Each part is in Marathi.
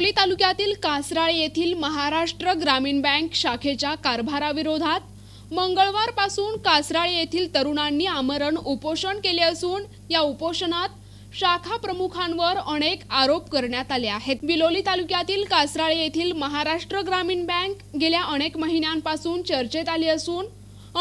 बिलोली तालुक्यातील कासराळे येथील महाराष्ट्र ग्रामीण बँक शाखेच्या कारभाराविरोधात मंगळवारपासून कासराळे येथील तरुणांनी आमरण उपोषण केले असून या उपोषणात शाखा प्रमुखांवर अनेक आरोप करण्यात आले आहेत। बिलोली तालुक्यातील कासराळे येथील महाराष्ट्र ग्रामीण बँक गेल्या अनेक महिन्यांपासून चर्चेत आली असून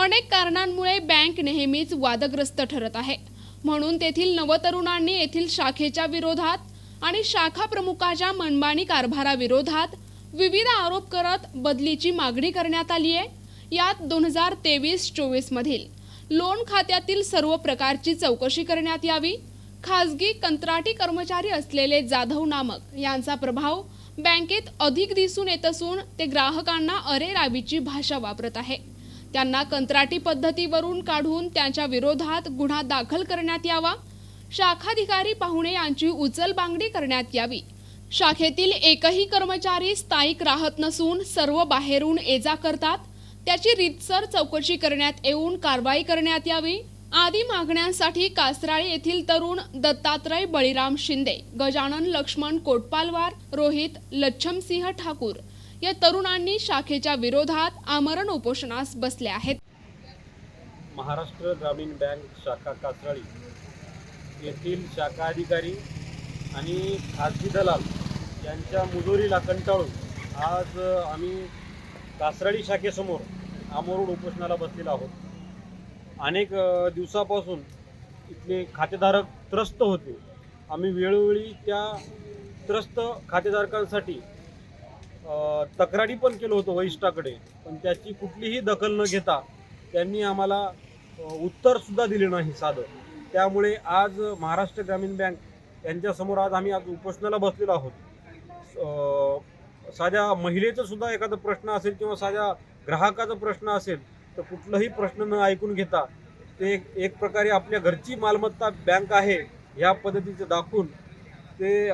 अनेक कारणांमुळे बँक नेहमीच वादग्रस्त ठरत आहे। म्हणून तेथील नवतरुणांनी येथील शाखेच्या विरोधात आणि शाखा प्रमुखाच्या मनमानी कारभाराविरोधात विविध आरोप करत बदलीची मागणी करण्यात आली आहे। यात 2023-24 मधील लोन खात्यातील सर्व प्रकारची चौकशी करण्यात यावी। खासगी कंत्राटी कर्मचारी असलेले जाधव नामक यांचा प्रभाव बँकेत अधिक दिसून येत असून ते ग्राहकांना अरेरावीची भाषा वापरत आहे। त्यांना कंत्राटी पद्धतीवरून काढून त्यांच्या विरोधात गुन्हा दाखल करण्यात यावा। शाखाधिकारी पाहुणे यांची उचलबांगडी करण्यात यावी। शाखेतील एकही कर्मचारी स्थायिक राहत नसून सर्व बाहेरून ये-जा करतात। त्याची रीतसर चौकशी करण्यात येऊन कारवाई करण्यात यावी आदी मागण्यांसाठी कासराळे येथील तरुण दत्तात्रय बळीराम शिंदे, गजानन लक्ष्मण कोटपालवार, रोहित लच्छमसिंह ठाकूर या तरुणांनी शाखेच्या विरोधात आमरण उपोषणास बसले आहेत। महाराष्ट्र ग्रामीण बँक शाखा कासराळे येथील शाखा अधिकारी आणि खासगी दलाल यांच्या मुजोरीला कंटाळून आज आम्ही कासराळे शाखेसमोर आमरण उपोषणाला बसलेलो आहोत। अनेक दिवसापासून इथले खातेधारक त्रस्त होते। आम्ही वेळोवेळी त्या त्रस्त खातेधारकांसाठी तक्रारी पण केलं होतं वरिष्ठाकडे, पण त्याची कुठलीही दखल न घेता त्यांनी आम्हाला उत्तरसुद्धा दिले नाही साधं। त्यामुळे आज महाराष्ट्र ग्रामीण बँक यांच्यासमोर आम्ही उपोषणाला बसलेलो आहोत। साध्या महिलेचा सुद्धा एखादा प्रश्न असेल किंवा साध्या ग्राहकाचा प्रश्न असेल तर कुठलाही प्रश्न न ऐकून घेता ते एक प्रकारे आपल्या घरची मालमत्ता बँक आहे ह्या पद्धतीचं दाखवून ते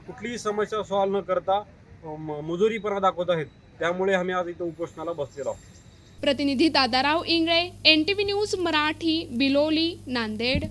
कुठलीही समस्या सॉल्व्ह न करता मुजोरीपणा दाखवत आहेत। त्यामुळे आम्ही आज इथं उपोषणाला बसलेलो आहोत। प्रतिनिधी दादाराव इंगळे, NTV न्यूज मराठी, बिलोली, नांदेड।